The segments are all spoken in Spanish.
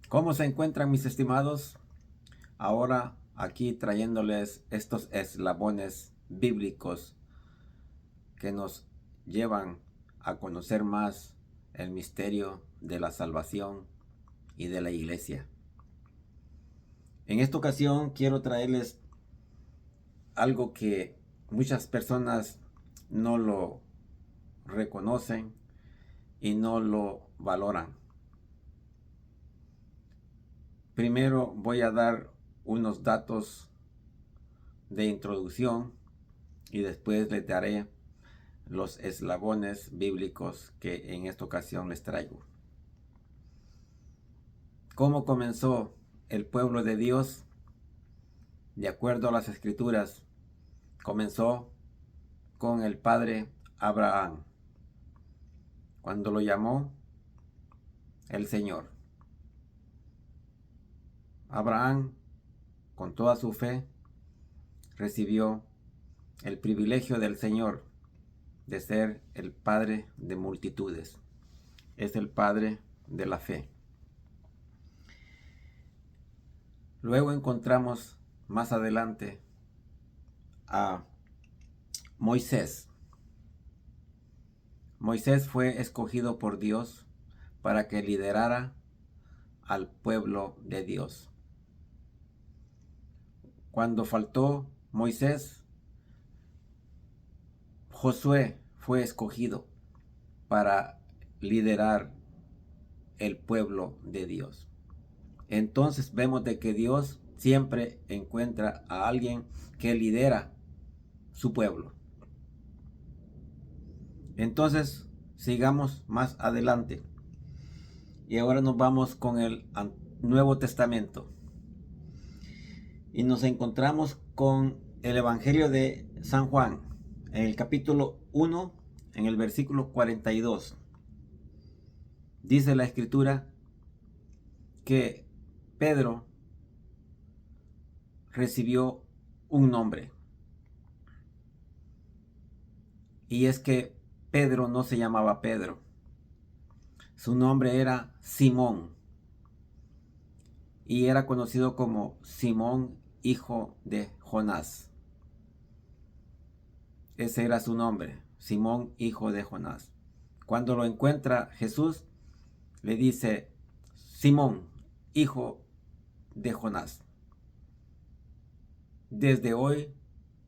¿Cómo se encuentran mis estimados? Ahora aquí trayéndoles estos eslabones bíblicos que nos llevan a conocer más el misterio de la salvación y de la iglesia. En esta ocasión quiero traerles algo que muchas personas no lo reconocen y no lo valoran. Primero voy a dar unos datos de introducción y después les daré los eslabones bíblicos que en esta ocasión les traigo. ¿Cómo comenzó el pueblo de Dios? De acuerdo a las escrituras, comenzó con el padre Abraham, cuando lo llamó el Señor. Abraham, con toda su fe, recibió el privilegio del Señor de ser el padre de multitudes. Es el padre de la fe. Luego encontramos más adelante a Moisés. Moisés fue escogido por Dios para que liderara al pueblo de Dios. Cuando faltó Moisés, Josué fue escogido para liderar el pueblo de Dios. Entonces vemos de que Dios siempre encuentra a alguien que lidera su pueblo. Entonces sigamos más adelante. Y ahora nos vamos con el Nuevo Testamento. Y nos encontramos con el Evangelio de San Juan, en el capítulo 1, en el versículo 42. Dice la escritura que Pedro recibió un nombre. Y es que Pedro no se llamaba Pedro. Su nombre era Simón. Y era conocido como Simón, hijo de Jonás. Ese era su nombre, Simón, hijo de Jonás. Cuando lo encuentra Jesús, le dice, Simón, hijo de Jonás, desde hoy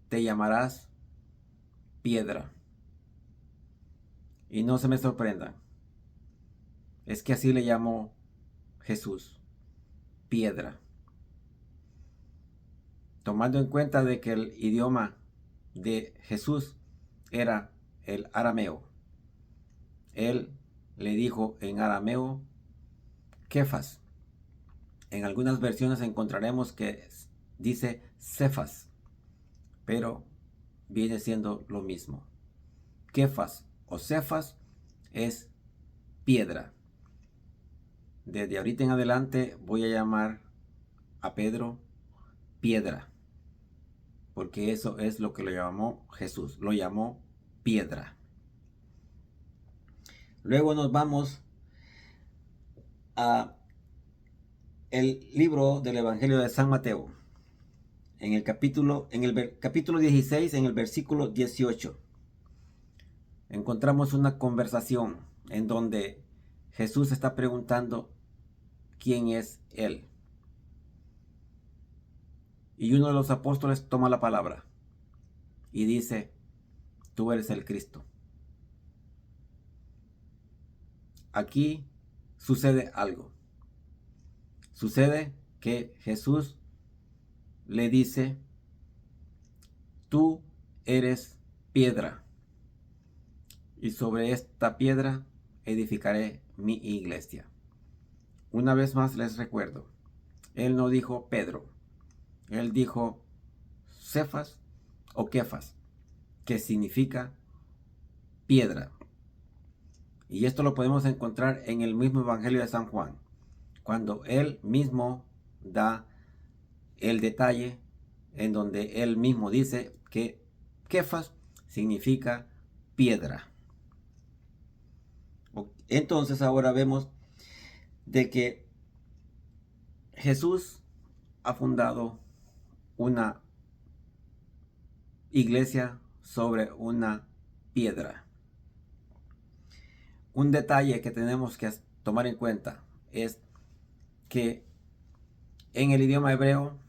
te llamarás Piedra. Y no se me sorprendan, es que así le llamó Jesús, Piedra. Tomando en cuenta de que el idioma de Jesús era el arameo. Él le dijo en arameo, Kefas. En algunas versiones encontraremos que dice Cefas, pero viene siendo lo mismo. Kefas o Cefas es piedra. Desde ahorita en adelante voy a llamar a Pedro Piedra, porque eso es lo que lo llamó Jesús, lo llamó piedra. Luego nos vamos a el libro del Evangelio de San Mateo, en el capítulo 16, en el versículo 18. Encontramos una conversación en donde Jesús está preguntando quién es Él. Y uno de los apóstoles toma la palabra y dice, tú eres el Cristo. Aquí sucede algo. Sucede que Jesús le dice, tú eres piedra, y sobre esta piedra edificaré mi iglesia. Una vez más les recuerdo, Él no dijo Pedro, Él dijo Cefas o Kefas, que significa piedra. Y esto lo podemos encontrar en el mismo Evangelio de San Juan, cuando Él mismo da el detalle en donde Él mismo dice que Kefas significa piedra. Entonces ahora vemos de que Jesús ha fundado una iglesia sobre una piedra. Un detalle que tenemos que tomar en cuenta es que en el idioma hebreo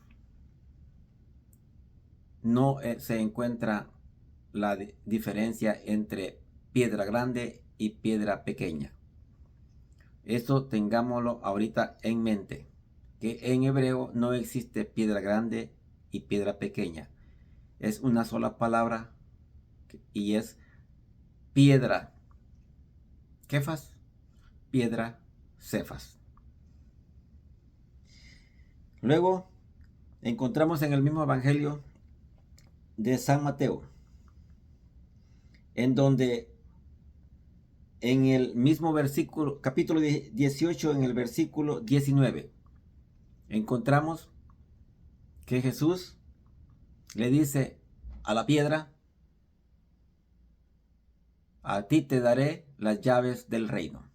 no se encuentra la diferencia entre piedra grande y piedra pequeña. Eso tengámoslo ahorita en mente, que en hebreo no existe piedra grande y piedra pequeña. Es una sola palabra y es piedra Kefas, piedra Cefas. Luego encontramos en el mismo evangelio de San Mateo, en donde en el mismo versículo, capítulo 18, en el versículo 19, encontramos que Jesús le dice a la piedra: a ti te daré las llaves del reino.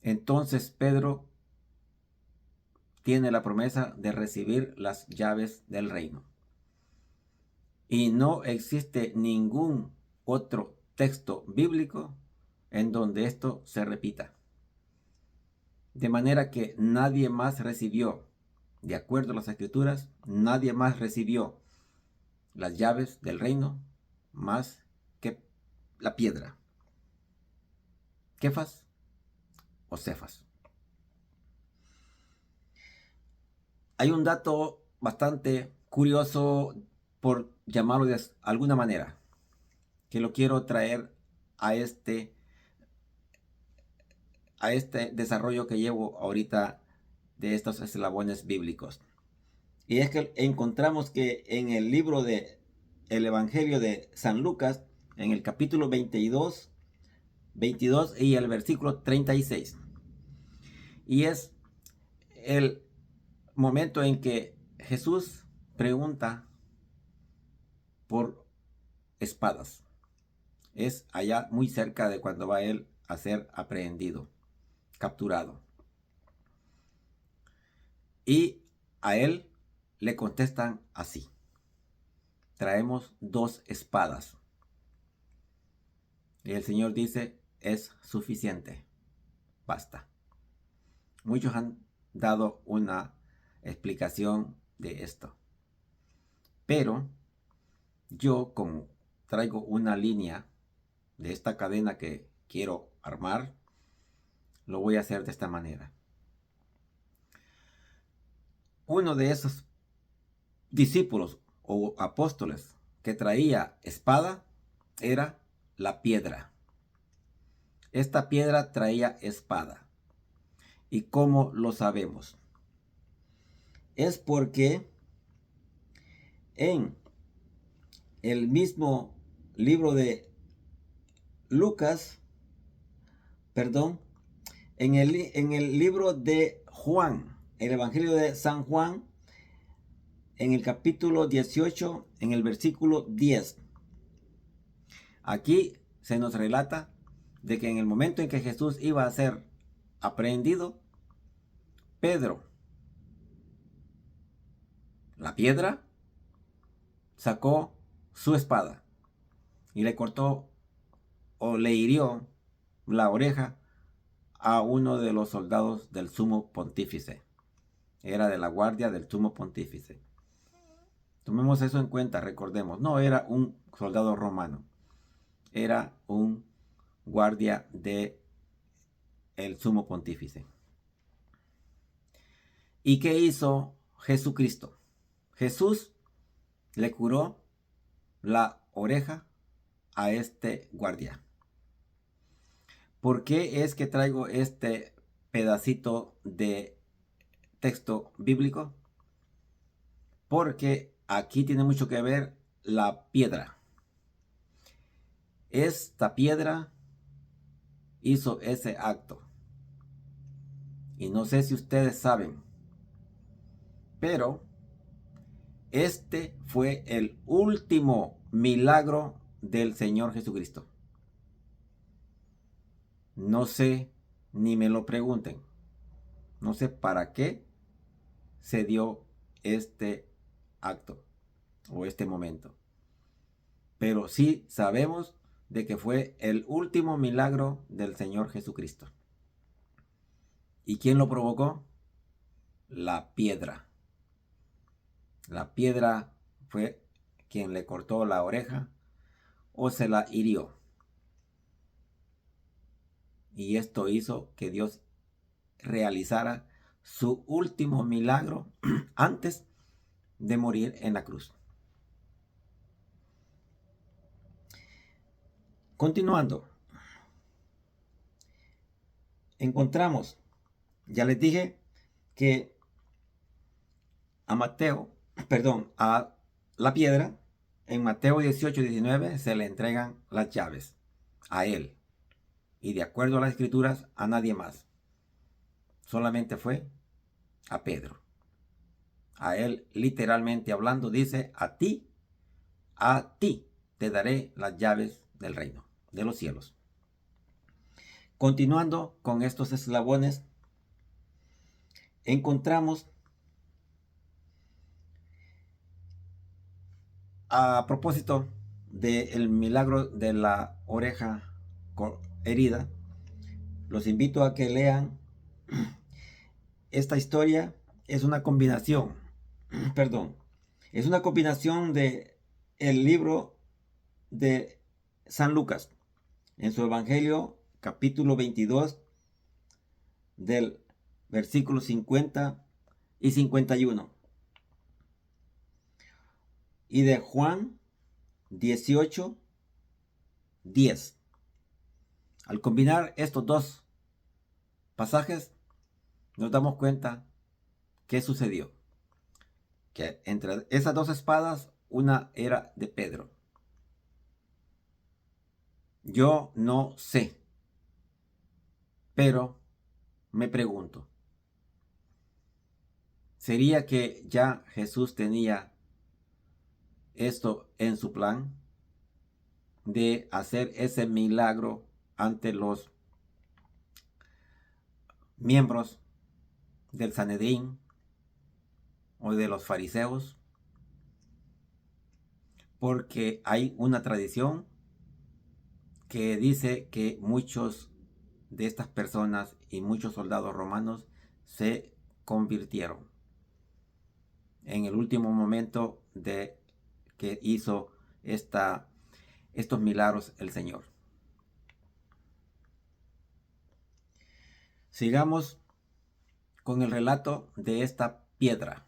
Entonces Pedro tiene la promesa de recibir las llaves del reino. Y no existe ningún otro texto bíblico en donde esto se repita. De manera que nadie más recibió, de acuerdo a las escrituras, nadie más recibió las llaves del reino más que la piedra. Kefas o Cefas. Hay un dato bastante curioso, por llamarlo de alguna manera, que lo quiero traer a este desarrollo que llevo ahorita de estos eslabones bíblicos. Y es que encontramos que en el libro de el Evangelio de San Lucas, en el capítulo 22 y el versículo 36, y es el momento en que Jesús pregunta por espadas. Es allá muy cerca de cuando va él a ser aprehendido, capturado. Y a él le contestan así: traemos 2 espadas. Y el Señor dice: es suficiente, basta. Muchos han dado una explicación de esto, pero yo, como traigo una línea de esta cadena que quiero armar, lo voy a hacer de esta manera. Uno de esos discípulos o apóstoles que traía espada era la piedra. Esta piedra traía espada. ¿Y cómo lo sabemos? Es porque en el mismo libro de Lucas, en el libro de Juan, el Evangelio de San Juan, en el capítulo 18, en el versículo 10. Aquí se nos relata de que en el momento en que Jesús iba a ser aprehendido, Pedro, la piedra, sacó su espada y le cortó o le hirió la oreja a uno de los soldados del sumo pontífice. Era de la guardia del sumo pontífice. Tomemos eso en cuenta, recordemos, no era un soldado romano, era un guardia de el sumo pontífice. ¿Y qué hizo Jesucristo? Jesús le curó la oreja a este guardia. ¿Por qué es que traigo este pedacito de texto bíblico? Porque aquí tiene mucho que ver la piedra. Esta piedra hizo ese acto. Y no sé si ustedes saben, pero este fue el último milagro del Señor Jesucristo. No sé, ni me lo pregunten, No sé para qué se dio este acto o este momento. Pero sí sabemos de que fue el último milagro del Señor Jesucristo. ¿Y quién lo provocó? La piedra. La piedra fue quien le cortó la oreja o se la hirió. Y esto hizo que Dios realizara su último milagro antes de morir en la cruz. Continuando, encontramos, ya les dije que a la piedra, en Mateo 18-19 se le entregan las llaves a él. Y de acuerdo a las escrituras, a nadie más. Solamente fue a Pedro. A él, literalmente hablando, dice, a ti te daré las llaves del reino, de los cielos. Continuando con estos eslabones, encontramos a propósito del milagro de la oreja herida, los invito a que lean esta historia. Es una combinación, es una combinación de el libro de San Lucas en su Evangelio capítulo 22 del versículo 50 y 51 y de Juan 18, 10. Al combinar estos dos pasajes nos damos cuenta qué sucedió. Que entre esas dos espadas, una era de Pedro. Yo no sé, pero me pregunto, ¿sería que ya Jesús tenía esto en su plan de hacer ese milagro ante los miembros del Sanedrín o de los fariseos? Porque hay una tradición que dice que muchos de estas personas y muchos soldados romanos se convirtieron en el último momento de que hizo estos milagros el Señor. Sigamos con el relato de esta piedra.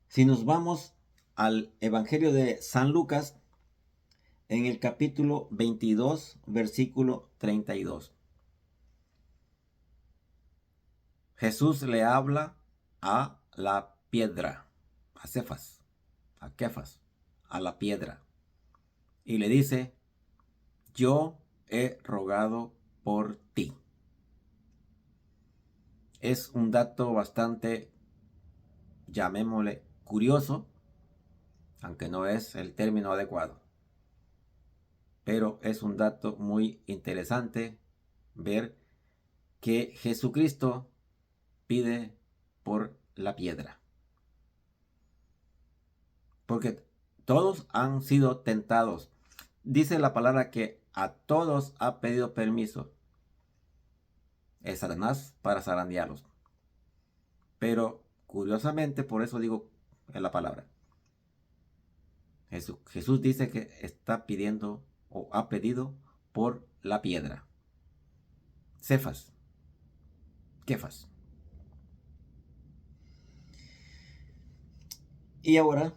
Si nos vamos al Evangelio de San Lucas, en el capítulo 22, versículo 32. Jesús le habla a la piedra, a Cefas, a Kefas, a la piedra, y le dice, yo he rogado por ti. Es un dato bastante, llamémosle, curioso, aunque no es el término adecuado. Pero es un dato muy interesante ver que Jesucristo pide por la piedra. Porque todos han sido tentados. Dice la palabra que a todos ha pedido permiso el Satanás para zarandearlos. Pero curiosamente, por eso digo en la palabra, Jesús dice que está pidiendo o ha pedido por la piedra. Cefas, Kefas. Y ahora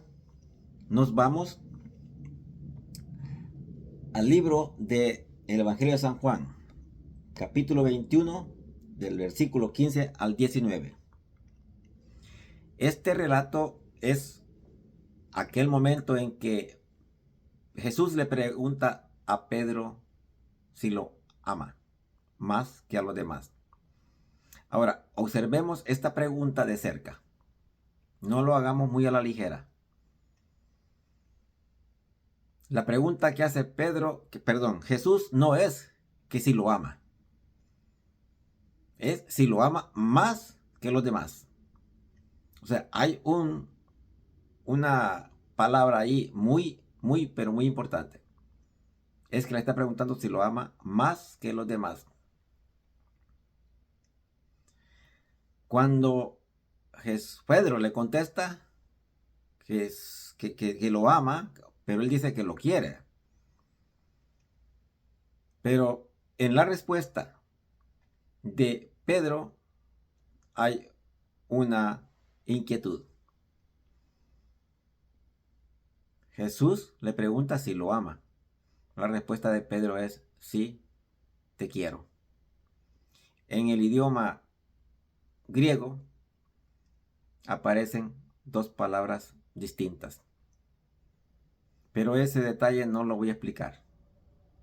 nos vamos al libro del Evangelio de San Juan, capítulo 21, del versículo 15 al 19. Este relato es aquel momento en que Jesús le pregunta a Pedro si lo ama más que a los demás. Ahora, observemos esta pregunta de cerca. No lo hagamos muy a la ligera. La pregunta que hace Jesús no es que si lo ama. es si lo ama más que los demás. O sea, hay una palabra ahí pero muy importante. Es que le está preguntando si lo ama más que los demás. Cuando Pedro le contesta que lo ama, pero él dice que lo quiere. Pero en la respuesta de Pedro hay una inquietud. Jesús le pregunta si lo ama. La respuesta de Pedro es sí, te quiero. En el idioma griego aparecen dos palabras distintas. Pero ese detalle no lo voy a explicar,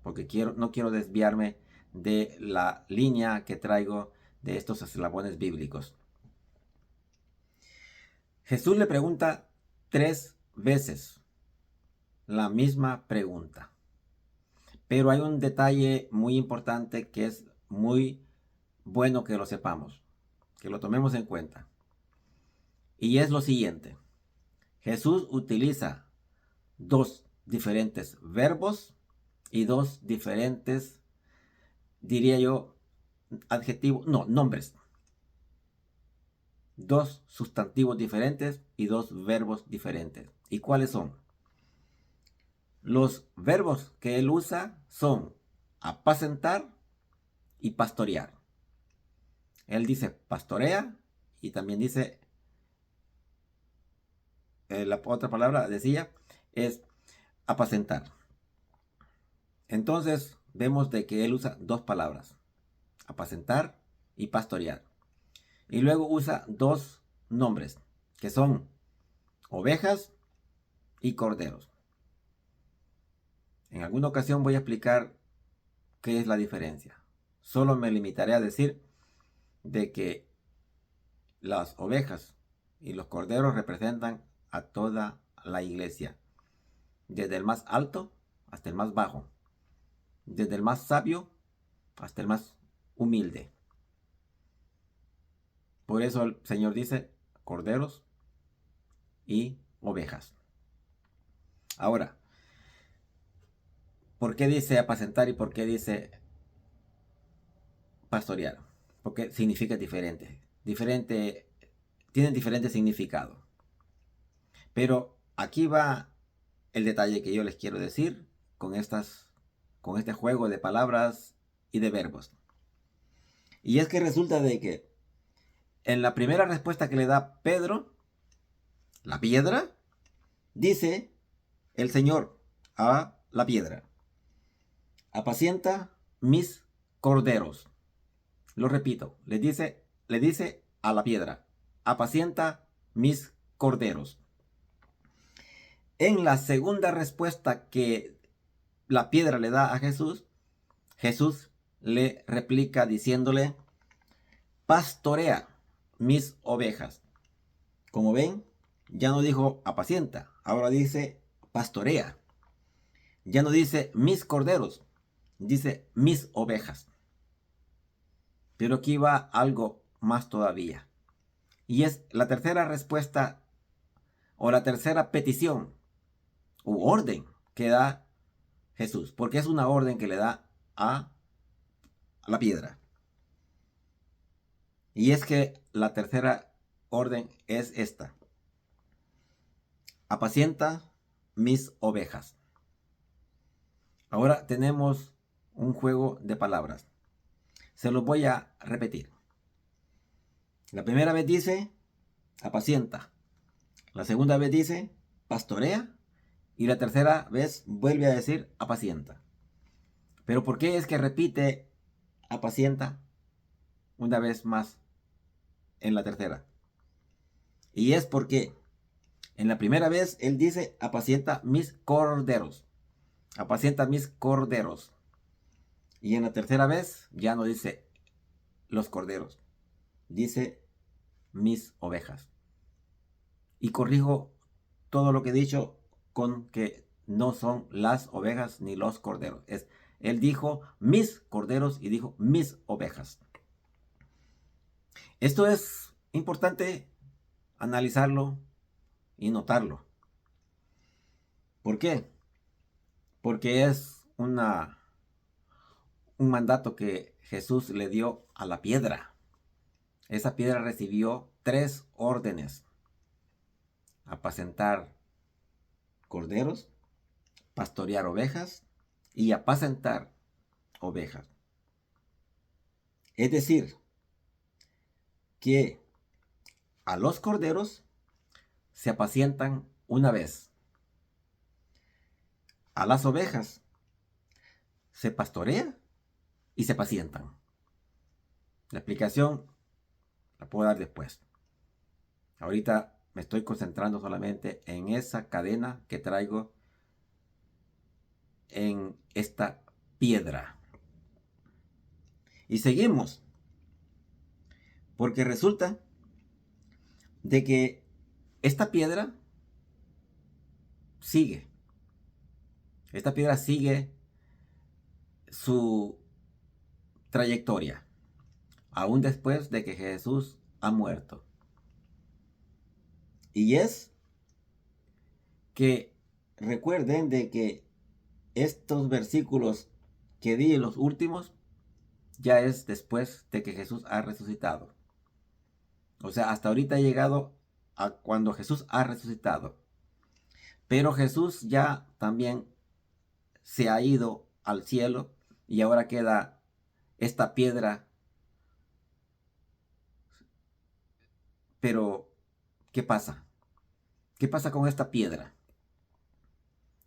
porque no quiero desviarme de la línea que traigo de estos eslabones bíblicos. Jesús le pregunta 3 veces la misma pregunta. Pero hay un detalle muy importante que es muy bueno que lo sepamos, que lo tomemos en cuenta. Y es lo siguiente. Jesús utiliza 2 diferentes verbos y 2 diferentes, diría yo, nombres. 2 sustantivos diferentes y 2 verbos diferentes. ¿Y cuáles son? Los verbos que él usa son apacentar y pastorear. Él dice pastorea y también dice, la otra palabra decía, es apacentar. Entonces vemos de que él usa 2 palabras, apacentar y pastorear. Y luego usa 2 nombres, que son ovejas y corderos. En alguna ocasión voy a explicar qué es la diferencia. Solo me limitaré a decir de que las ovejas y los corderos representan a toda la iglesia, desde el más alto hasta el más bajo, desde el más sabio hasta el más humilde. Por eso el Señor dice corderos y ovejas. Ahora, ¿por qué dice apacentar y por qué dice pastorear? Porque significa diferente. Tienen diferente significado. Pero aquí va el detalle que yo les quiero decir con este juego de palabras y de verbos. Y es que resulta de que en la primera respuesta que le da Pedro, la piedra, dice el Señor a la piedra: apacienta mis corderos. Lo repito, le dice a la piedra: apacienta mis corderos. En la segunda respuesta que la piedra le da a Jesús, Jesús le replica diciéndole: pastorea mis ovejas. Como ven, ya no dijo apacienta, ahora dice pastorea. Ya no dice mis corderos, dice mis ovejas. Pero aquí va algo más todavía. Y es la tercera respuesta o la tercera petición u orden que da Jesús. Porque es una orden que le da a la piedra. Y es que la tercera orden es esta: apacienta mis ovejas. Ahora tenemos un juego de palabras. Se los voy a repetir. La primera vez dice apacienta. La segunda vez dice pastorea. Y la tercera vez vuelve a decir apacienta. Pero ¿por qué es que repite apacienta una vez más en la tercera? Y es porque en la primera vez él dice apacienta mis corderos. Apacienta mis corderos. Y en la tercera vez ya no dice los corderos, dice mis ovejas. Y corrijo todo lo que he dicho con que no son las ovejas ni los corderos. Él dijo mis corderos y dijo mis ovejas. Esto es importante analizarlo y notarlo. ¿Por qué? Porque es un mandato que Jesús le dio a la piedra. Esa piedra recibió 3 órdenes: apacentar corderos, pastorear ovejas y apacentar ovejas. Es decir, que a los corderos se apacientan una vez, a las ovejas se pastorea y se apacientan. La explicación la puedo dar después. Ahorita me estoy concentrando solamente en esa cadena que traigo en esta piedra. Y seguimos, porque resulta de que esta piedra sigue. Esta piedra sigue su trayectoria, aún después de que Jesús ha muerto. Y es que recuerden de que estos versículos que di, los últimos, ya es después de que Jesús ha resucitado. O sea, hasta ahorita ha llegado a cuando Jesús ha resucitado. Pero Jesús ya también se ha ido al cielo y ahora queda esta piedra. Pero, ¿qué pasa? ¿Qué pasa con esta piedra?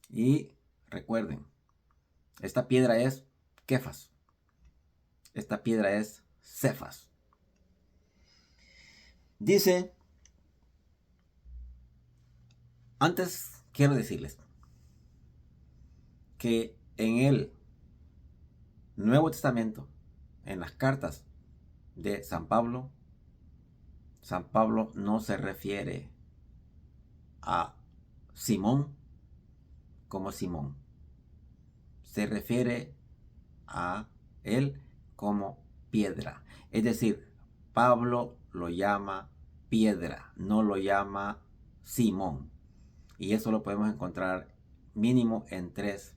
Y recuerden, esta piedra es Kefas. Esta piedra es Cefas. Dice, antes quiero decirles que en el Nuevo Testamento, en las cartas de San Pablo no se refiere a Simón como Simón. Se refiere a él como piedra. Es decir, Pablo lo llama piedra, no lo llama Simón. Y eso lo podemos encontrar mínimo en 3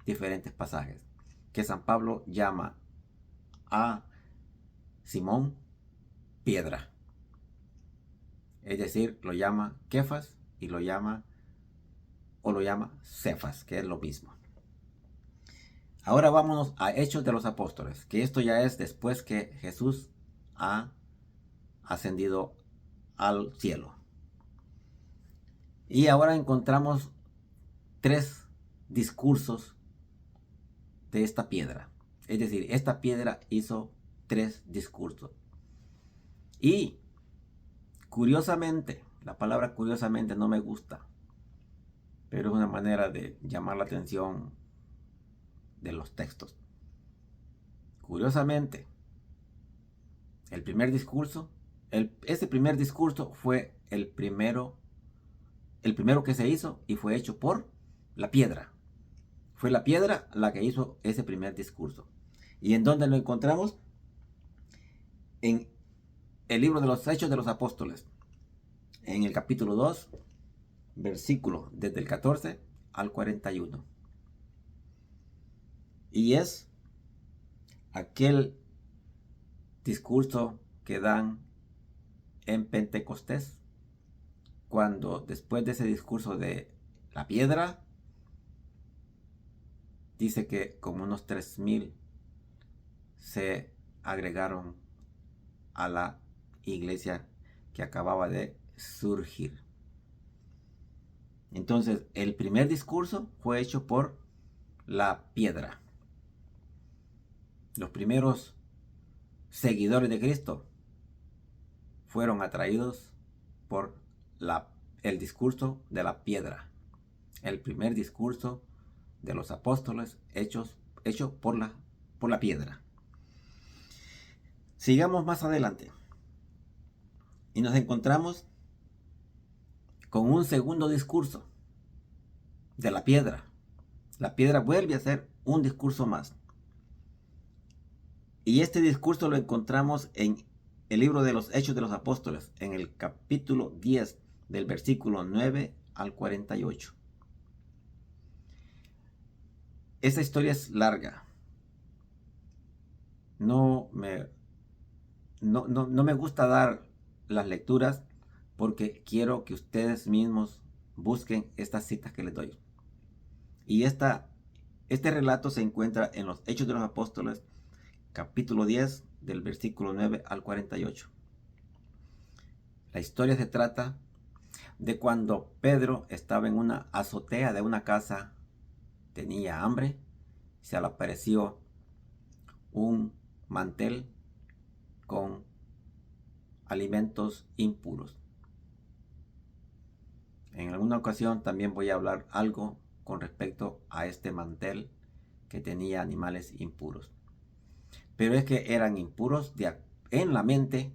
diferentes pasajes. Que San Pablo llama a Simón piedra. Es decir, lo llama Kefas y lo llama Cefas, que es lo mismo. Ahora vámonos a Hechos de los Apóstoles, que esto ya es después que Jesús ha ascendido al cielo. Y ahora encontramos 3 discursos de esta piedra. Es decir, esta piedra hizo 3 discursos. Y curiosamente, la palabra curiosamente no me gusta, pero es una manera de llamar la atención de los textos. Curiosamente, el primer discurso, ese primer discurso fue el primero que se hizo y fue hecho por la piedra. Fue la piedra la que hizo ese primer discurso. ¿Y en dónde lo encontramos? En el libro de los Hechos de los Apóstoles, en el capítulo 2, versículo desde el 14 al 41. Y es aquel discurso que dan en Pentecostés, cuando después de ese discurso de la piedra, dice que como unos 3,000 se agregaron a la iglesia que acababa de surgir. Entonces, el primer discurso fue hecho por la piedra. Los primeros seguidores de Cristo fueron atraídos por el discurso de la piedra. El primer discurso de los apóstoles hecho por la piedra. Sigamos más adelante y nos encontramos con un segundo discurso de la piedra. La piedra vuelve a hacer un discurso más. Y este discurso lo encontramos en el libro de los Hechos de los Apóstoles, en el capítulo 10, del versículo 9 al 48. Esta historia es larga. No me gusta dar las lecturas porque quiero que ustedes mismos busquen estas citas que les doy. Y este relato se encuentra en los Hechos de los Apóstoles, capítulo 10, del versículo 9 al 48. La historia se trata de cuando Pedro estaba en una azotea de una casa, tenía hambre, se le apareció un mantel con alimentos impuros. En alguna ocasión también voy a hablar algo con respecto a este mantel que tenía animales impuros. Pero es que eran impuros en la mente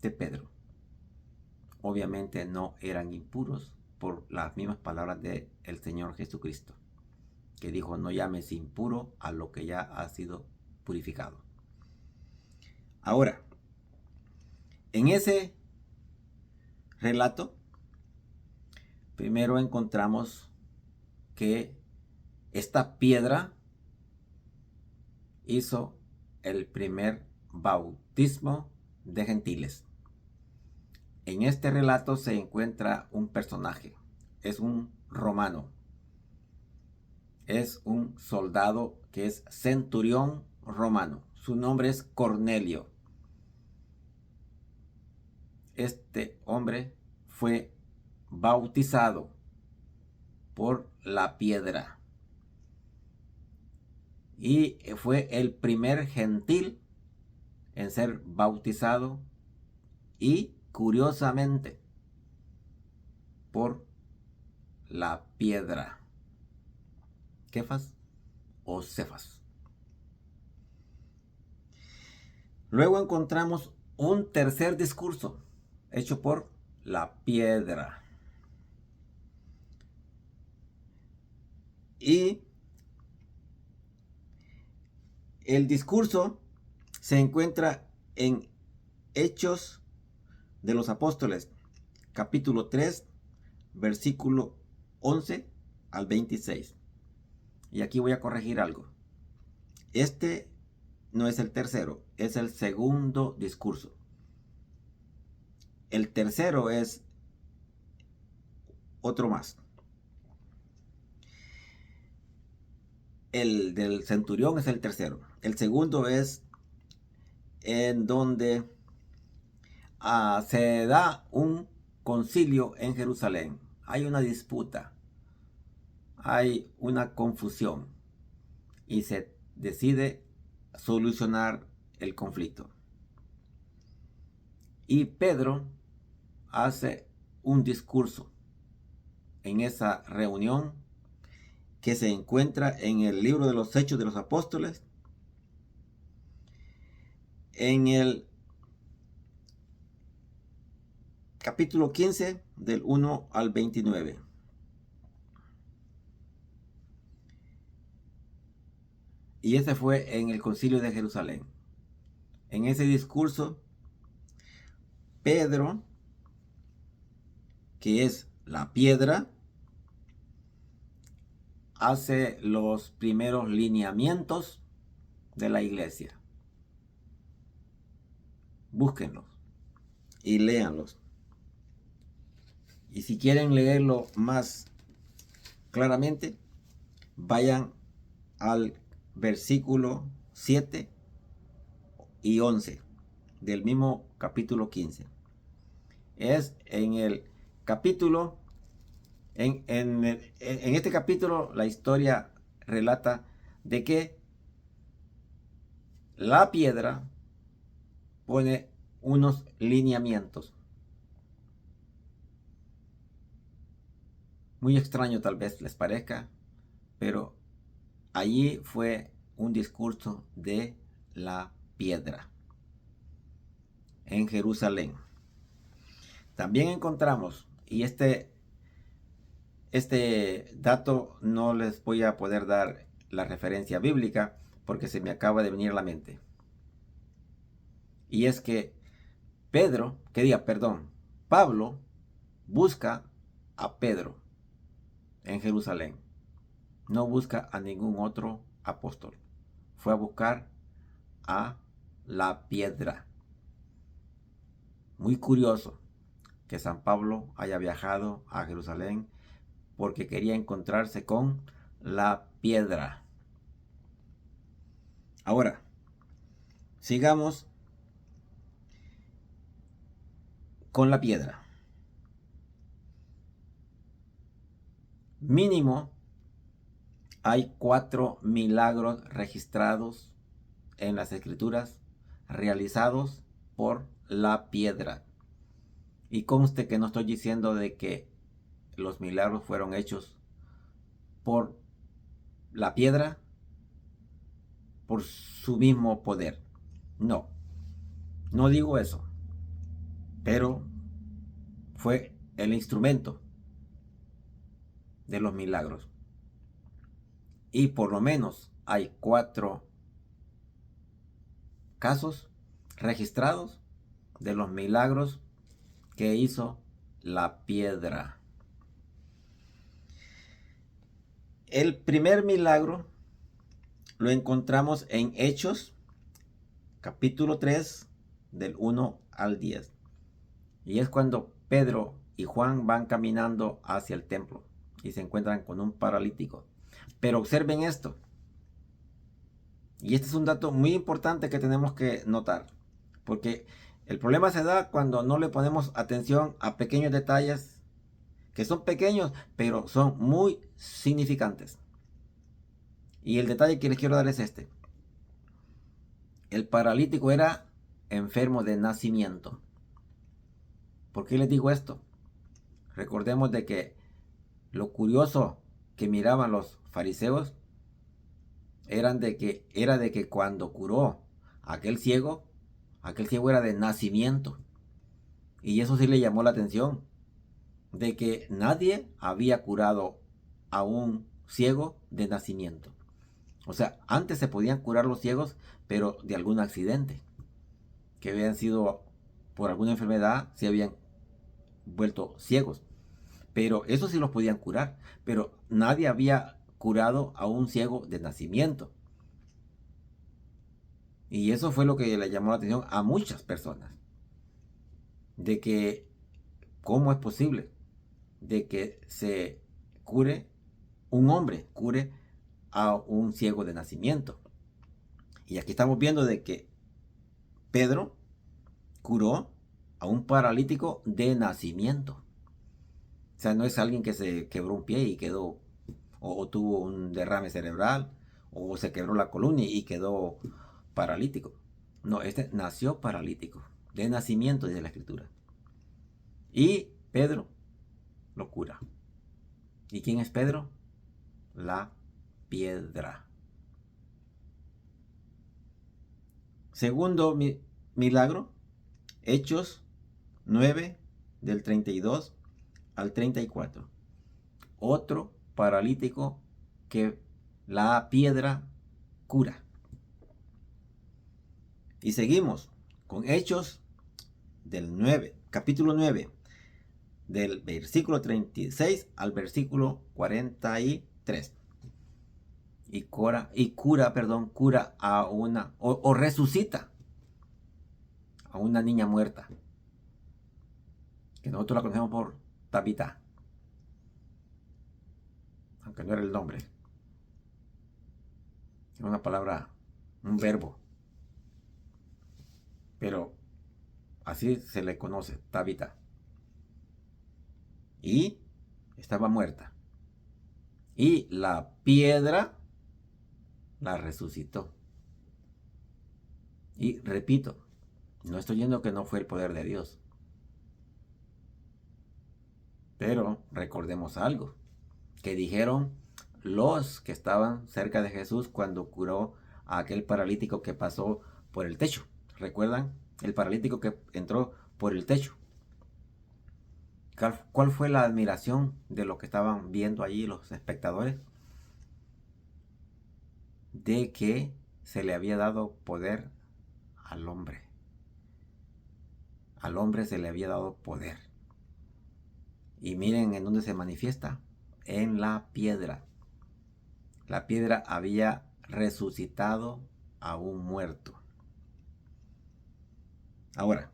de Pedro. Obviamente no eran impuros por las mismas palabras del Señor Jesucristo, que dijo: no llames impuro a lo que ya ha sido purificado. Ahora, en ese relato, primero encontramos que esta piedra hizo el primer bautismo de gentiles. En este relato se encuentra un personaje, es un romano, es un soldado que es centurión romano. Su nombre es Cornelio. Este hombre fue bautizado por la piedra y fue el primer gentil en ser bautizado, y curiosamente por la piedra, Kefas o Cefas. Luego encontramos un tercer discurso hecho por la piedra. Y el discurso se encuentra en Hechos de los Apóstoles, capítulo 3, versículo 11 al 26. Y aquí voy a corregir algo. Este no es el tercero, es el segundo discurso. El tercero es otro más. El del centurión es el tercero. El segundo es en donde se da un concilio en Jerusalén. Hay una disputa, hay una confusión y se decide solucionar el conflicto. Y Pedro hace un discurso en esa reunión que se encuentra en el libro de los Hechos de los Apóstoles, en el capítulo 15, del 1 al 29. Y ese fue en el concilio de Jerusalén. En ese discurso, Pedro, que es la piedra, hace los primeros lineamientos de la iglesia. Búsquenlos y léanlos. Y si quieren leerlo más claramente, vayan al versículo 7 y 11 del mismo capítulo 15. Es en el capítulo, en este capítulo la historia relata de que la piedra pone unos lineamientos. Muy extraño tal vez les parezca, pero allí fue un discurso de la piedra en Jerusalén. También encontramos, y este dato no les voy a poder dar la referencia bíblica porque se me acaba de venir a la mente. Y es que Pablo busca a Pedro en Jerusalén. No busca a ningún otro apóstol. Fue a buscar a la piedra. Muy curioso que San Pablo haya viajado a Jerusalén porque quería encontrarse con la piedra. Ahora, sigamos con la piedra. Mínimo hay 4 milagros registrados en las Escrituras realizados por la piedra. Y conste que no estoy diciendo de que los milagros fueron hechos por la piedra, por su mismo poder. No, no digo eso. Pero fue el instrumento de los milagros. Y por lo menos hay 4 casos registrados de los milagros que hizo la piedra. El primer milagro lo encontramos en Hechos, capítulo 3, del 1 al 10. Y es cuando Pedro y Juan van caminando hacia el templo y se encuentran con un paralítico. Pero observen esto. Y este es un dato muy importante que tenemos que notar. Porque el problema se da cuando no le ponemos atención a pequeños detalles que son pequeños, pero son muy significantes. Y el detalle que les quiero dar es este. El paralítico era enfermo de nacimiento. ¿Por qué les digo esto? Recordemos de que lo curioso que miraban los fariseos era de que cuando curó a aquel ciego era de nacimiento. Y eso sí le llamó la atención, de que nadie había curado a un ciego de nacimiento. O sea, antes se podían curar los ciegos, pero de algún accidente, que habían sido por alguna enfermedad, se habían vuelto ciegos. Pero eso sí los podían curar, pero nadie había curado a un ciego de nacimiento. Y eso fue lo que le llamó la atención a muchas personas. De que, ¿cómo es posible de que se cure un hombre, cure a un ciego de nacimiento? Y aquí estamos viendo de que Pedro curó a un paralítico de nacimiento. O sea, no es alguien que se quebró un pie y quedó, o tuvo un derrame cerebral, o se quebró la columna y quedó paralítico. No, este nació paralítico, de nacimiento, dice la Escritura. Y Pedro lo cura. ¿Y quién es Pedro? La piedra. Segundo milagro, Hechos 9, del 32 al 34. Otro paralítico que la piedra cura. Y seguimos con Hechos del 9, capítulo 9, del versículo 36 al versículo 43. Y cura a una, o resucita a una niña muerta, que nosotros la conocemos por Tabita, aunque no era el nombre. Es una palabra, un verbo, pero así se le conoce, Tabita. Y estaba muerta. Y la piedra la resucitó. Y repito, no estoy diciendo que no fue el poder de Dios. Pero recordemos algo que dijeron los que estaban cerca de Jesús cuando curó a aquel paralítico que pasó por el techo. ¿Recuerdan? El paralítico que entró por el techo. ¿Cuál fue la admiración de lo que estaban viendo allí los espectadores? De que se le había dado poder al hombre. al hombre se le había dado poder. Y miren en dónde se manifiesta. En la piedra. La piedra había resucitado a un muerto. Ahora,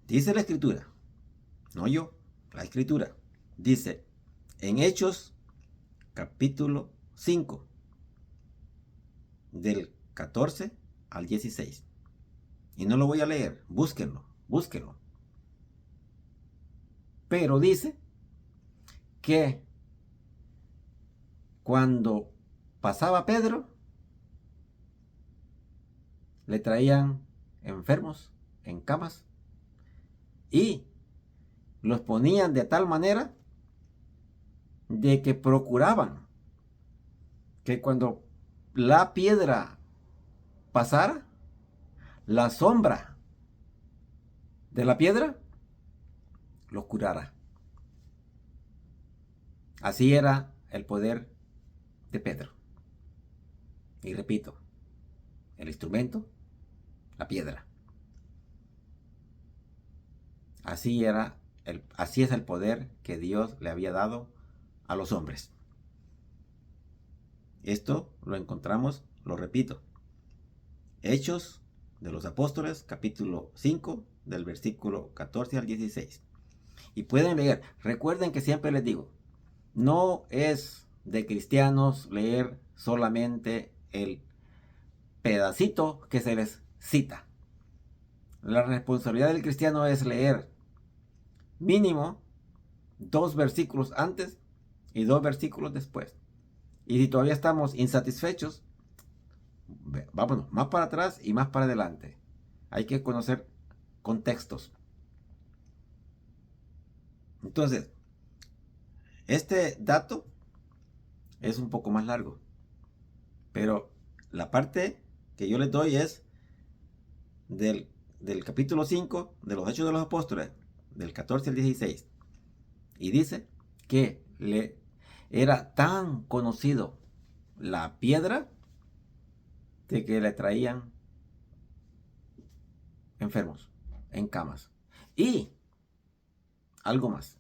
dice la escritura, no yo, la escritura, dice en Hechos capítulo 5, del 14 al 16. Y no lo voy a leer, búsquenlo, búsquenlo. Pero dice que cuando pasaba Pedro, le traían enfermos en camas y los ponían de tal manera de que procuraban que cuando la piedra pasara, la sombra de la piedra los curara. Así era el poder de Pedro. Y repito, el instrumento, la piedra. Así es el poder que Dios le había dado a los hombres. Esto lo encontramos, lo repito, Hechos de los Apóstoles, capítulo 5, del versículo 14 al 16. Y pueden leer, recuerden que siempre les digo, no es de cristianos leer solamente el pedacito que se les cita. La responsabilidad del cristiano es leer mínimo 2 versículos antes y 2 versículos después. Y si todavía estamos insatisfechos, vámonos más para atrás y más para adelante. Hay que conocer contextos. Entonces, este dato es un poco más largo, pero la parte que yo les doy es del capítulo 5 de los Hechos de los Apóstoles, del 14 al 16. Y dice que le era tan conocido la piedra de que le traían enfermos en camas. Y algo más.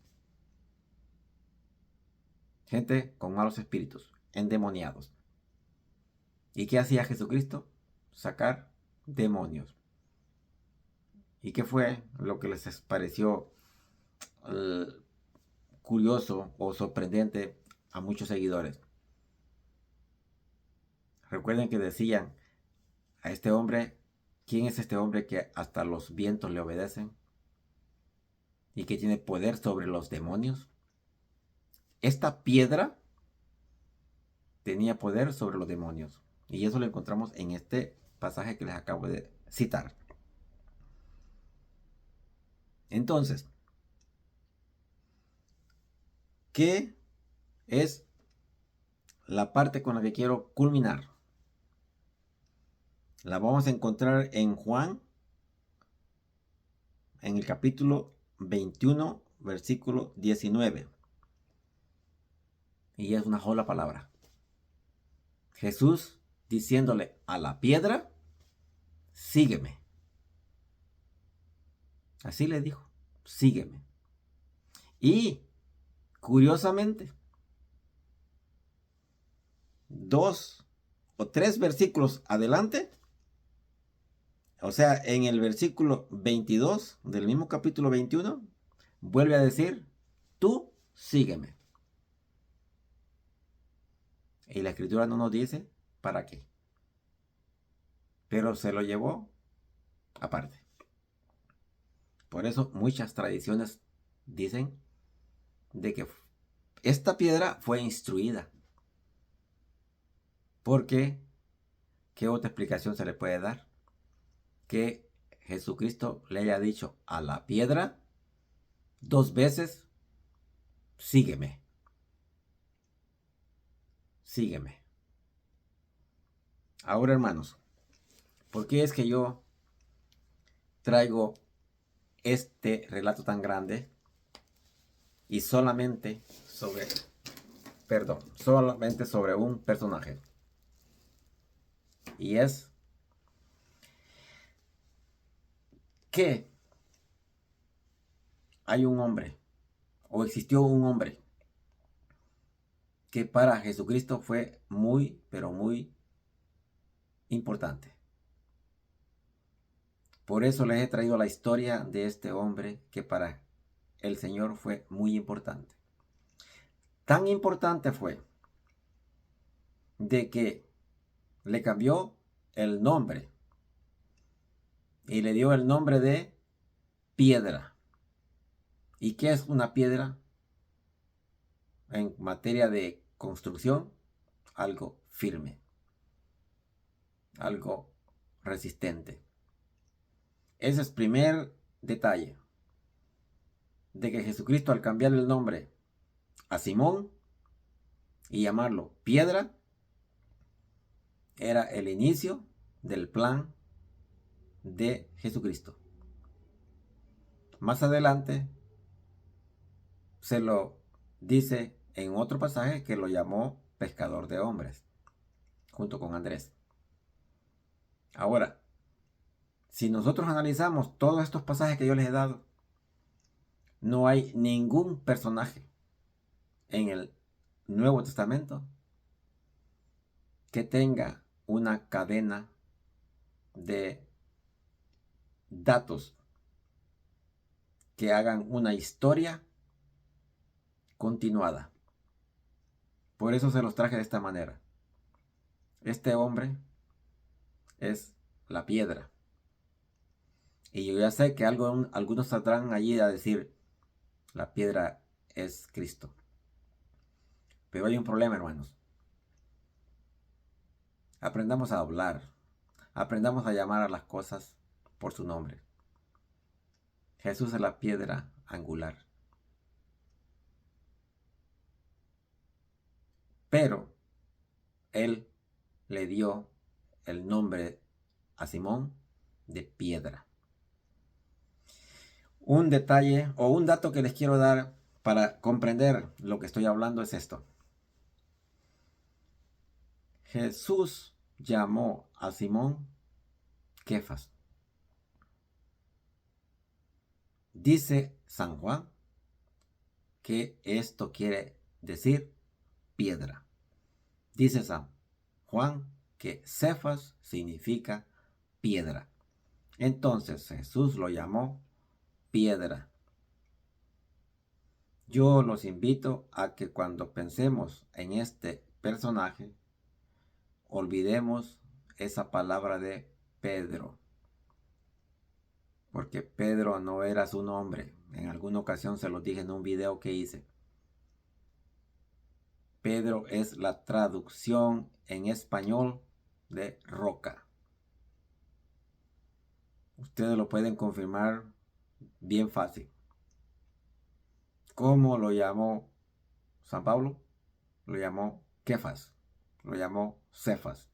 Gente con malos espíritus, endemoniados. ¿Y qué hacía Jesucristo? Sacar demonios. ¿Y qué fue lo que les pareció curioso o sorprendente a muchos seguidores? Recuerden que decían a este hombre, ¿quién es este hombre que hasta los vientos le obedecen? Y que tiene poder sobre los demonios. Esta piedra tenía poder sobre los demonios. Y eso lo encontramos en este pasaje que les acabo de citar. Entonces, ¿qué es la parte con la que quiero culminar? La vamos a encontrar en Juan, en el capítulo 21, versículo 19. Y es una sola palabra. Jesús diciéndole a la piedra, sígueme. Así le dijo, sígueme. Y, curiosamente, 2 o 3 versículos adelante, o sea, en el versículo 22 del mismo capítulo 21, vuelve a decir, tú sígueme. Y la escritura no nos dice para qué. Pero se lo llevó aparte. Por eso muchas tradiciones dicen de que esta piedra fue instruida. Porque, ¿qué otra explicación se le puede dar? Que Jesucristo le haya dicho a la piedra 2 veces, sígueme. Sígueme. Ahora, hermanos, ¿por qué es que yo traigo este relato tan grande y solamente sobre un personaje? Y es que hay un hombre, o existió un hombre, que para Jesucristo fue muy, pero muy importante. Por eso les he traído la historia de este hombre que para el Señor fue muy importante. Tan importante fue de que le cambió el nombre y le dio el nombre de piedra. ¿Y qué es una piedra? En materia de construcción, algo firme, algo resistente. Ese es el primer detalle, de que Jesucristo, al cambiar el nombre a Simón y llamarlo piedra, era el inicio del plan de Jesucristo. Más adelante se lo dice en otro pasaje que lo llamó pescador de hombres, junto con Andrés. Ahora, si nosotros analizamos todos estos pasajes que yo les he dado, no hay ningún personaje en el Nuevo Testamento que tenga una cadena de datos que hagan una historia continuada. Por eso se los traje de esta manera. Este hombre es la piedra. Y yo ya sé que algunos saldrán allí a decir, la piedra es Cristo. Pero hay un problema, hermanos. Aprendamos a hablar. Aprendamos a llamar a las cosas por su nombre. Jesús es la piedra angular. Pero él le dio el nombre a Simón de piedra. Un detalle o un dato que les quiero dar para comprender lo que estoy hablando es esto. Jesús llamó a Simón Kefas. Dice San Juan que esto quiere decir piedra. Dice San Juan que Cefas significa piedra. Entonces Jesús lo llamó piedra. Yo los invito a que cuando pensemos en este personaje, olvidemos esa palabra de Pedro. Porque Pedro no era su nombre. En alguna ocasión se los dije en un video que hice. Pedro es la traducción en español de roca. Ustedes lo pueden confirmar bien fácil. ¿Cómo lo llamó San Pablo? Lo llamó Kefas. Lo llamó Cefas.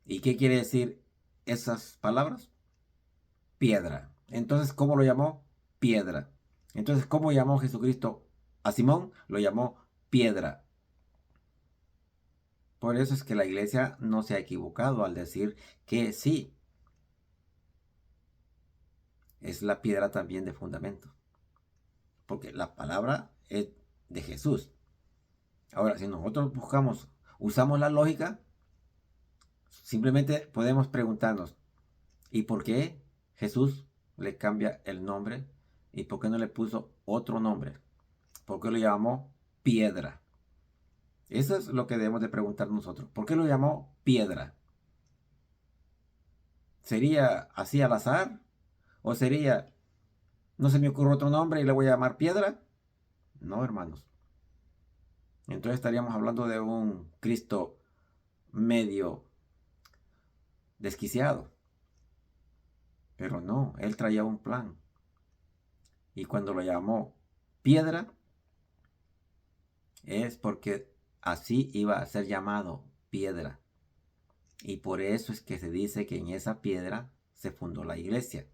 ¿Y qué quiere decir esas palabras? Piedra. Entonces, ¿cómo lo llamó? Piedra. Entonces, ¿cómo llamó Jesucristo a Simón? Lo llamó piedra. Por eso es que la iglesia no se ha equivocado al decir que sí, es la piedra también de fundamento. Porque la palabra es de Jesús. Ahora, si nosotros usamos la lógica, simplemente podemos preguntarnos, ¿y por qué Jesús le cambia el nombre? ¿Y por qué no le puso otro nombre? ¿Por qué lo llamó piedra? Eso es lo que debemos de preguntar nosotros. ¿Por qué lo llamó piedra? ¿Sería así al azar? ¿O sería, no se me ocurre otro nombre y le voy a llamar piedra? No, hermanos. Entonces estaríamos hablando de un Cristo medio desquiciado. Pero no, él traía un plan. Y cuando lo llamó piedra, es porque así iba a ser llamado piedra. Y por eso es que se dice que en esa piedra se fundó la iglesia.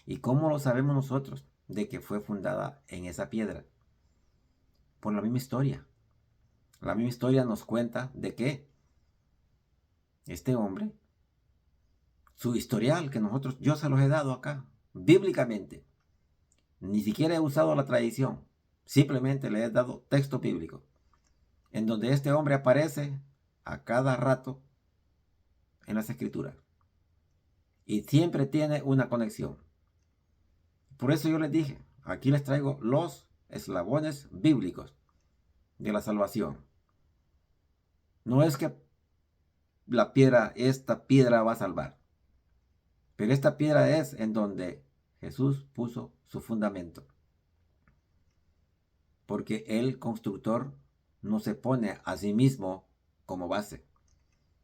¿Y cómo lo sabemos nosotros de que fue fundada en esa piedra? Por la misma historia. La misma historia nos cuenta de que este hombre su historial que yo se los he dado acá, bíblicamente. Ni siquiera he usado la tradición, simplemente le he dado texto bíblico, en donde este hombre aparece a cada rato en las escrituras. Y siempre tiene una conexión. Por eso yo les dije, aquí les traigo los eslabones bíblicos de la salvación. No es que esta piedra va a salvar. Pero esta piedra es en donde Jesús puso su fundamento. Porque el constructor no se pone a sí mismo como base.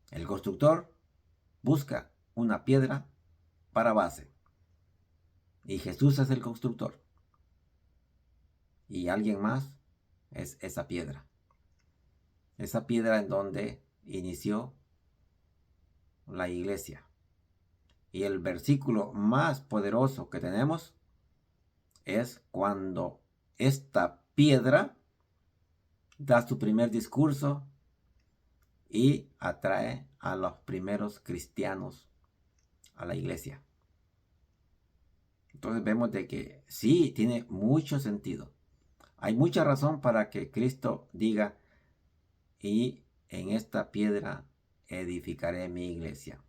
El constructor busca una piedra para base. Y Jesús es el constructor. Y alguien más es esa piedra. Esa piedra en donde inició la iglesia. Y el versículo más poderoso que tenemos es cuando esta piedra da su primer discurso y atrae a los primeros cristianos a la iglesia. Entonces vemos de que sí, tiene mucho sentido. Hay mucha razón para que Cristo diga, y en esta piedra edificaré mi iglesia.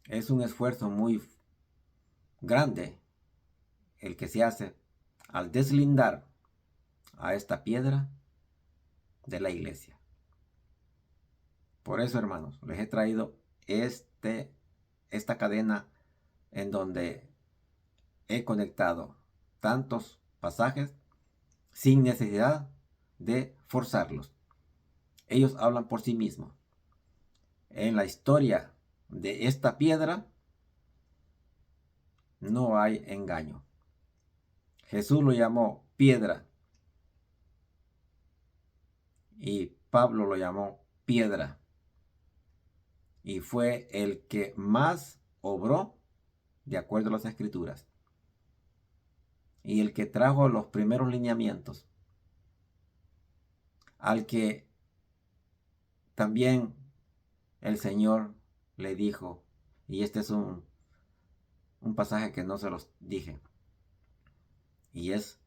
Es un esfuerzo muy grande el que se hace al deslindar a esta piedra de la iglesia. Por eso, hermanos, les he traído esta cadena en donde he conectado tantos pasajes sin necesidad de forzarlos. Ellos hablan por sí mismos. En la historia de esta piedra no hay engaño. Jesús lo llamó piedra y Pablo lo llamó piedra. Y fue el que más obró de acuerdo a las escrituras. Y el que trajo los primeros lineamientos. Al que también el Señor le dijo, y este es un pasaje que no se los dije, y es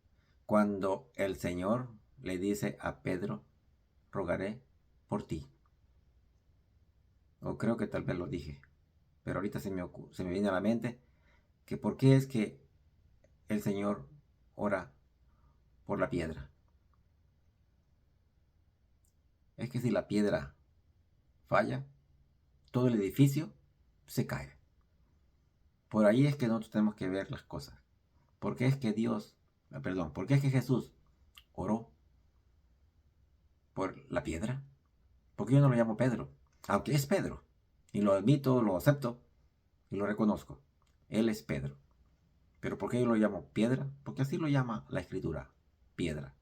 cuando el Señor le dice a Pedro, rogaré por ti. O creo que tal vez lo dije, pero ahorita se me viene a la mente que por qué es que el Señor ora por la piedra. Es que si la piedra falla, todo el edificio se cae. Por ahí es que nosotros tenemos que ver las cosas. ¿Por qué es que por qué es que Jesús oró por la piedra? Porque yo no lo llamo Pedro, aunque es Pedro. Y lo admito, lo acepto y lo reconozco. Él es Pedro. Pero ¿por qué yo lo llamo piedra? Porque así lo llama la escritura, piedra.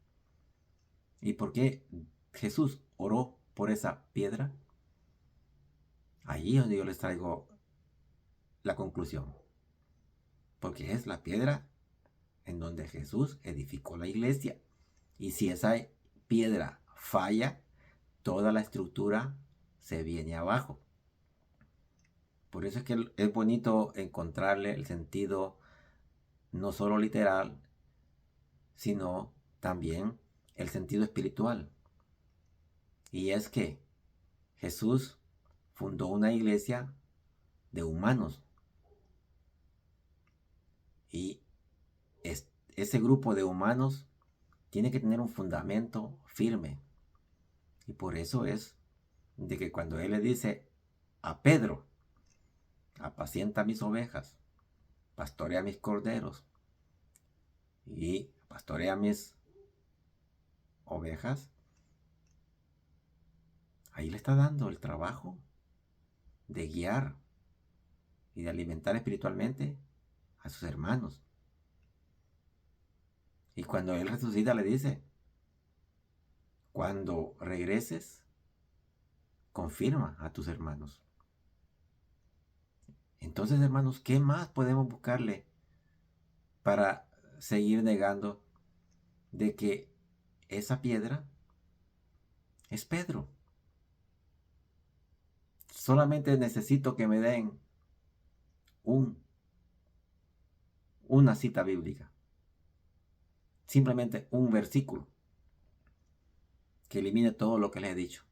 ¿Y por qué Jesús oró por esa piedra? Allí es donde yo les traigo la conclusión. Porque es la piedra en donde Jesús edificó la iglesia. Y si esa piedra falla, toda la estructura se viene abajo. Por eso es que es bonito encontrarle el sentido no solo literal, sino también el sentido espiritual. Y es que Jesús fundó una iglesia de humanos. Y ese grupo de humanos tiene que tener un fundamento firme. Y por eso es de que cuando Él le dice a Pedro, apacienta mis ovejas, pastorea mis corderos y pastorea mis ovejas, ahí le está dando el trabajo de guiar y de alimentar espiritualmente a sus hermanos. Y cuando Él resucita le dice, cuando regreses, confirma a tus hermanos. Entonces, hermanos, ¿qué más podemos buscarle para seguir negando de que esa piedra es Pedro? Solamente necesito que me den una cita bíblica. Simplemente un versículo que elimine todo lo que les he dicho.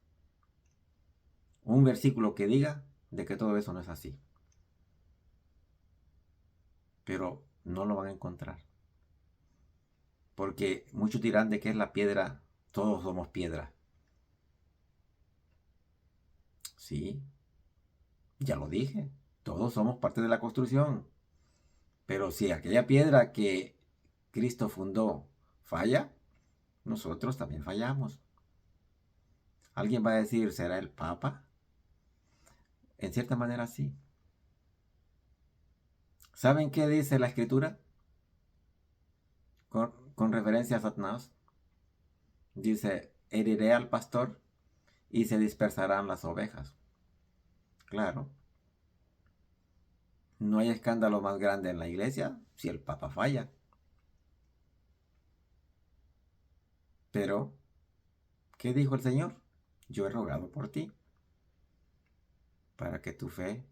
Un versículo que diga de que todo eso no es así. Pero no lo van a encontrar. Porque muchos dirán de que es la piedra, todos somos piedra. Sí, ya lo dije, todos somos parte de la construcción. Pero si aquella piedra que Cristo fundó falla, nosotros también fallamos. Alguien va a decir, ¿será el Papa? En cierta manera sí. ¿Saben qué dice la Escritura? Con referencia a Satanás. Dice, heriré al pastor y se dispersarán las ovejas. Claro. No hay escándalo más grande en la iglesia si el Papa falla. Pero, ¿qué dijo el Señor? Yo he rogado por ti, para que tu fe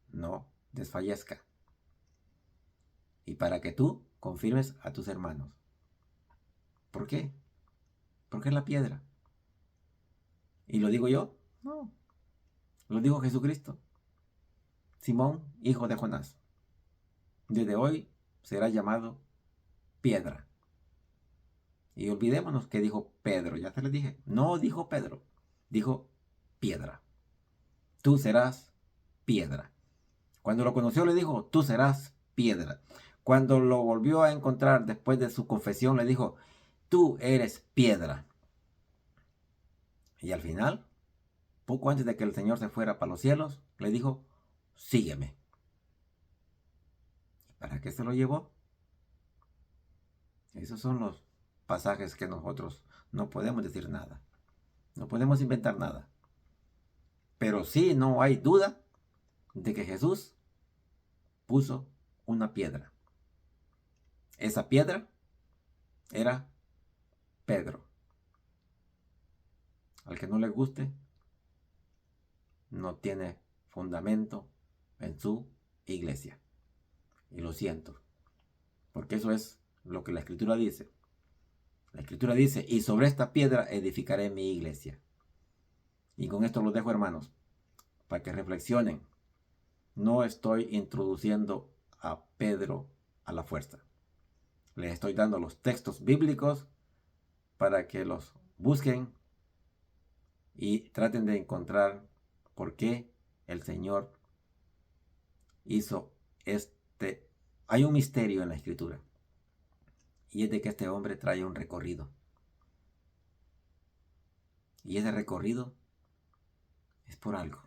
no desfallezca, y para que tú confirmes a tus hermanos. ¿Por qué? Porque es la piedra. ¿Y lo digo yo? No. Lo dijo Jesucristo. Simón, hijo de Jonás. Desde hoy será llamado piedra. Y olvidémonos que dijo Pedro, ya te lo dije. No dijo Pedro, dijo piedra. Tú serás piedra. Cuando lo conoció le dijo, tú serás piedra. Cuando lo volvió a encontrar después de su confesión le dijo, tú eres piedra. Y al final, poco antes de que el Señor se fuera para los cielos, le dijo, sígueme. ¿Y para qué se lo llevó? Esos son los pasajes que nosotros no podemos decir nada. No podemos inventar nada. Pero sí, no hay duda de que Jesús puso una piedra. Esa piedra era Pedro. Al que no le guste, no tiene fundamento en su iglesia. Y lo siento, porque eso es lo que la Escritura dice. La Escritura dice, y sobre esta piedra edificaré mi iglesia. Y con esto los dejo, hermanos, para que reflexionen. No estoy introduciendo a Pedro a la fuerza. Les estoy dando los textos bíblicos para que los busquen y traten de encontrar por qué el Señor hizo este. Hay un misterio en la Escritura, y es de que este hombre trae un recorrido. Y ese recorrido es por algo.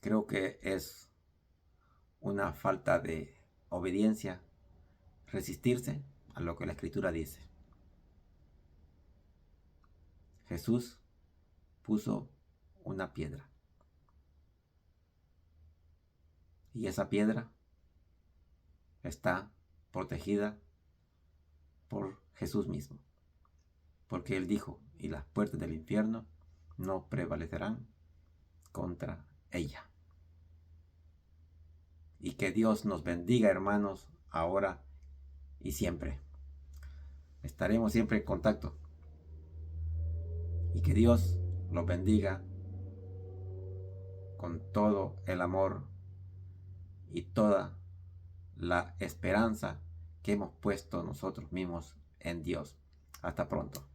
Creo que es una falta de obediencia resistirse a lo que la Escritura dice. Jesús puso una piedra. Y esa piedra está protegida por Jesús mismo. Porque Él dijo, y las puertas del infierno no prevalecerán contra ella. Y que Dios nos bendiga, hermanos, ahora y siempre. Estaremos siempre en contacto. Y que Dios los bendiga con todo el amor y toda la esperanza que hemos puesto nosotros mismos en Dios. Hasta pronto.